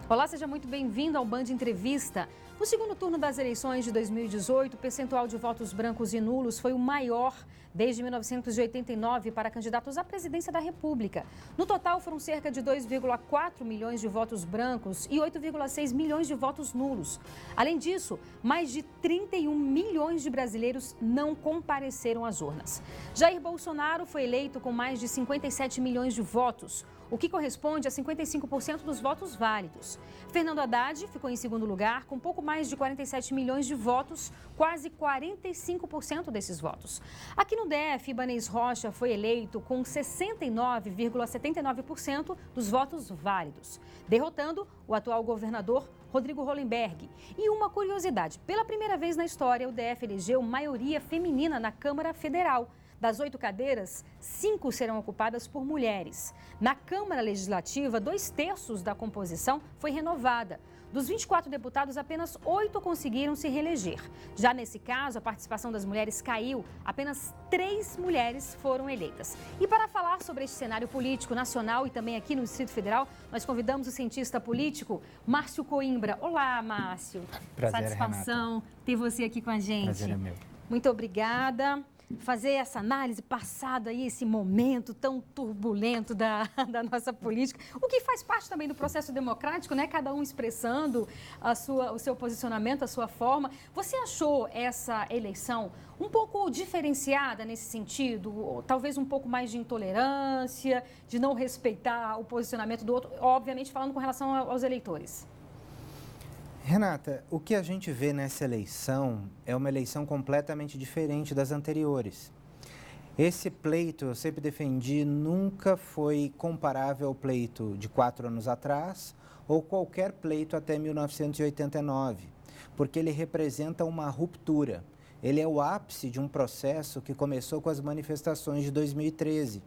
Olá, seja muito bem-vindo ao Band Entrevista. No segundo turno das eleições de 2018, o percentual de votos brancos e nulos foi o maior desde 1989 para candidatos à presidência da República. No total, foram cerca de 2,4 milhões de votos brancos e 8,6 milhões de votos nulos. Além disso, mais de 31 milhões de brasileiros não compareceram às urnas. Jair Bolsonaro foi eleito com mais de 57 milhões de votos, o que corresponde a 55% dos votos válidos. Fernando Haddad ficou em segundo lugar com pouco mais de 47 milhões de votos, quase 45% desses votos. Aqui no DF, Ibanez Rocha foi eleito com 69,79% dos votos válidos, derrotando o atual governador Rodrigo Hollenberg. E uma curiosidade, pela primeira vez na história, o DF elegeu maioria feminina na Câmara Federal. Das 8 cadeiras, 5 serão ocupadas por mulheres. Na Câmara Legislativa, 2/3 da composição foi renovada. Dos 24 deputados, apenas 8 conseguiram se reeleger. Já nesse caso, a participação das mulheres caiu. Apenas 3 mulheres foram eleitas. E para falar sobre este cenário político nacional e também aqui no Distrito Federal, nós convidamos o cientista político Márcio Coimbra. Olá, Márcio. Prazer, satisfação Renata. ter você aqui com a gente. Prazer é meu. Muito obrigada. Fazer essa análise, passado aí esse momento tão turbulento da nossa política, o que faz parte também do processo democrático, né? Cada um expressando o seu posicionamento, a sua forma. Você achou essa eleição um pouco diferenciada nesse sentido? Ou talvez um pouco mais de intolerância, de não respeitar o posicionamento do outro, obviamente falando com relação aos eleitores? Renata, o que a gente vê nessa eleição é uma eleição completamente diferente das anteriores. Esse pleito, eu sempre defendi, nunca foi comparável ao pleito de 4 anos atrás ou qualquer pleito até 1989, porque ele representa uma ruptura. Ele é o ápice de um processo que começou com as manifestações de 2013,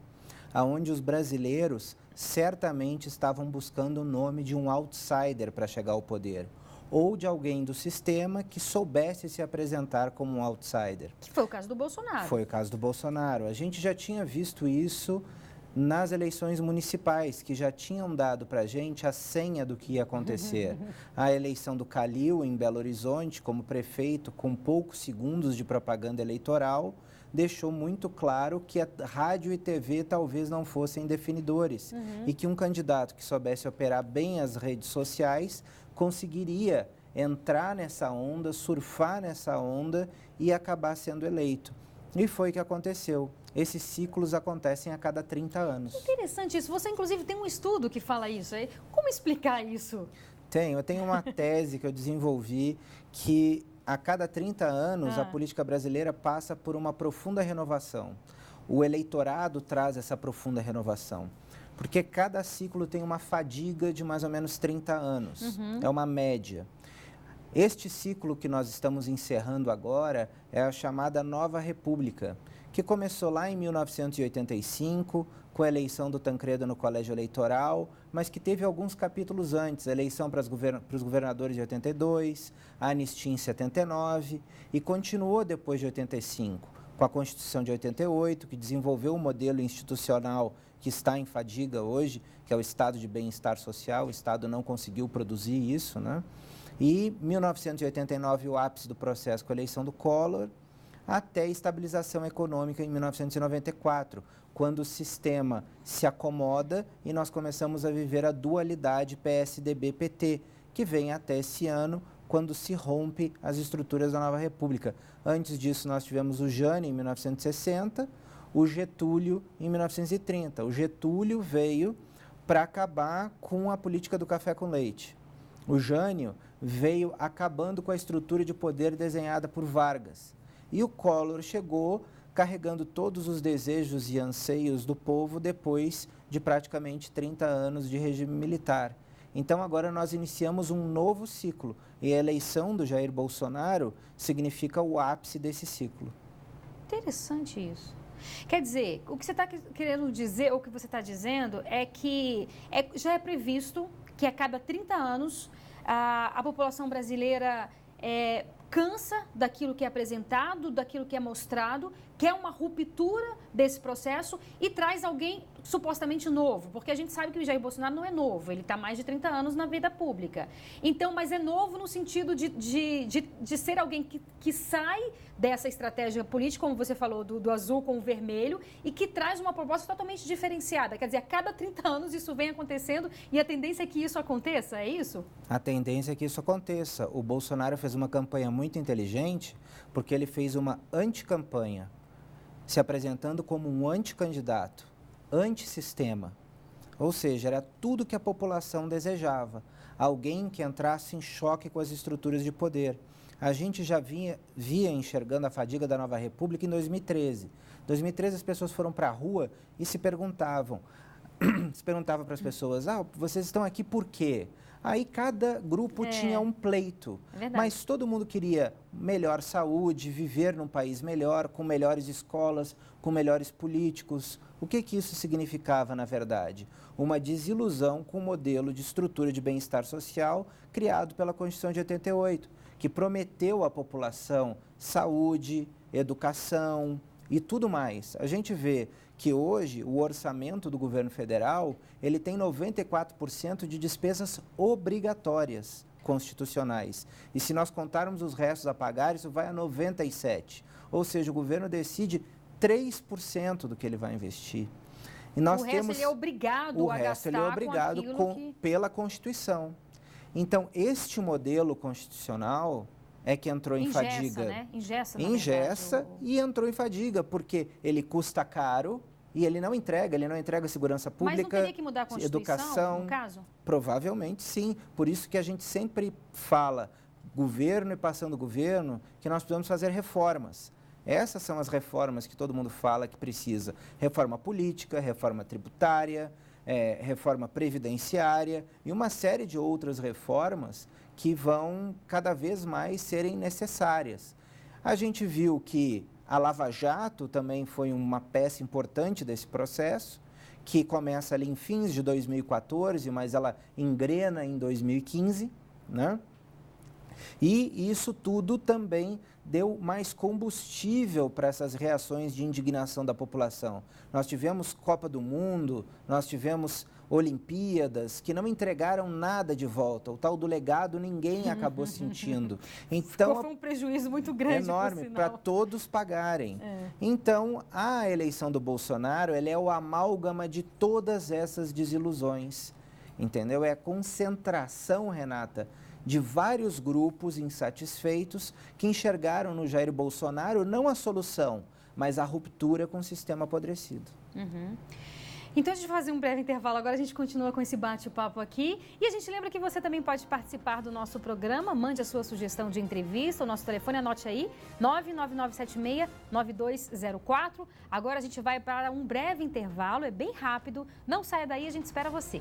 onde os brasileiros certamente estavam buscando o nome de um outsider para chegar ao poder, ou de alguém do sistema que soubesse se apresentar como um outsider. Que foi o caso do Bolsonaro. Foi o caso do Bolsonaro. A gente já tinha visto isso nas eleições municipais, que já tinham dado para a gente a senha do que ia acontecer. A eleição do Calil, em Belo Horizonte, como prefeito, com poucos segundos de propaganda eleitoral, deixou muito claro que a rádio e TV talvez não fossem definidores e que um candidato que soubesse operar bem as redes sociais conseguiria entrar nessa onda, surfar nessa onda e acabar sendo eleito. E foi o que aconteceu. Esses ciclos acontecem a cada 30 anos. Interessante isso. Você, inclusive, tem um estudo que fala isso. Como explicar isso? Eu tenho uma tese que eu desenvolvi que a cada 30 anos a política brasileira passa por uma profunda renovação. O eleitorado traz essa profunda renovação. Porque cada ciclo tem uma fadiga de mais ou menos 30 anos. É uma média. Este ciclo que nós estamos encerrando agora é a chamada Nova República, que começou lá em 1985, com a eleição do Tancredo no Colégio Eleitoral, mas que teve alguns capítulos antes, a eleição para os governadores de 82, a anistia em 79, e continuou depois de 85, com a Constituição de 88, que desenvolveu um modelo institucional que está em fadiga hoje, que é o estado de bem-estar social. O Estado não conseguiu produzir isso, né? E 1989, o ápice do processo com a eleição do Collor, até a estabilização econômica em 1994, quando o sistema se acomoda e nós começamos a viver a dualidade PSDB-PT, que vem até esse ano, quando se rompe as estruturas da Nova República. Antes disso, nós tivemos o Jânio em 1960, o Getúlio em 1930. O Getúlio veio para acabar com a política do café com leite. O Jânio veio acabando com a estrutura de poder desenhada por Vargas. E o Collor chegou carregando todos os desejos e anseios do povo depois de praticamente 30 anos de regime militar. Então, agora nós iniciamos um novo ciclo e a eleição do Jair Bolsonaro significa o ápice desse ciclo. Interessante isso. Quer dizer, o que você está querendo dizer, ou o que você está dizendo, é que já é previsto que a cada 30 anos a população brasileira cansa daquilo que é apresentado, daquilo que é mostrado, quer uma ruptura desse processo e traz alguém supostamente novo, porque a gente sabe que o Jair Bolsonaro não é novo, ele está mais de 30 anos na vida pública. Então, mas é novo no sentido de ser alguém que sai dessa estratégia política, como você falou, do azul com o vermelho, e que traz uma proposta totalmente diferenciada. Quer dizer, a cada 30 anos isso vem acontecendo e a tendência é que isso aconteça, é isso? A tendência é que isso aconteça. O Bolsonaro fez uma campanha muito inteligente porque ele fez uma anticampanha, se apresentando como um anticandidato, antissistema. Ou seja, era tudo que a população desejava. Alguém que entrasse em choque com as estruturas de poder. A gente já via enxergando a fadiga da Nova República em 2013. Em 2013 as pessoas foram para a rua e se perguntavam para as pessoas, vocês estão aqui por quê? Aí cada grupo tinha um pleito, mas todo mundo queria melhor saúde, viver num país melhor, com melhores escolas, com melhores políticos. O que isso significava, na verdade? Uma desilusão com o modelo de estrutura de bem-estar social criado pela Constituição de 88, que prometeu à população saúde, educação e tudo mais. A gente vê que hoje o orçamento do governo federal, ele tem 94% de despesas obrigatórias constitucionais. E se nós contarmos os restos a pagar, isso vai a 97%. Ou seja, o governo decide 3% do que ele vai investir. E nós resto ele é obrigado a gastar ele é obrigado pela Constituição. Então, este modelo constitucional é que entrou em fadiga. Né? Engessa e entrou em fadiga, porque ele custa caro e ele não entrega segurança pública, mas não teria que mudar a Constituição, educação. No caso? Provavelmente sim. Por isso que a gente sempre fala, governo e passando governo, que nós precisamos fazer reformas. Essas são as reformas que todo mundo fala que precisa. Reforma política, reforma tributária, reforma previdenciária e uma série de outras reformas que vão cada vez mais serem necessárias. A gente viu que a Lava Jato também foi uma peça importante desse processo, que começa ali em fins de 2014, mas ela engrena em 2015, né? E isso tudo também deu mais combustível para essas reações de indignação da população. Nós tivemos Copa do Mundo, nós tivemos Olimpíadas, que não entregaram nada de volta. O tal do legado ninguém acabou sentindo. Então, foi um prejuízo muito grande, enorme, para todos pagarem. Então, a eleição do Bolsonaro, ela é o amálgama de todas essas desilusões. Entendeu? É a concentração, Renata, de vários grupos insatisfeitos que enxergaram no Jair Bolsonaro não a solução, mas a ruptura com o sistema apodrecido. Então, a gente vai fazer um breve intervalo. Agora a gente continua com esse bate-papo aqui. E a gente lembra que você também pode participar do nosso programa. Mande a sua sugestão de entrevista. O nosso telefone, anote aí, 99976-9204. Agora a gente vai para um breve intervalo. É bem rápido. Não saia daí, a gente espera você.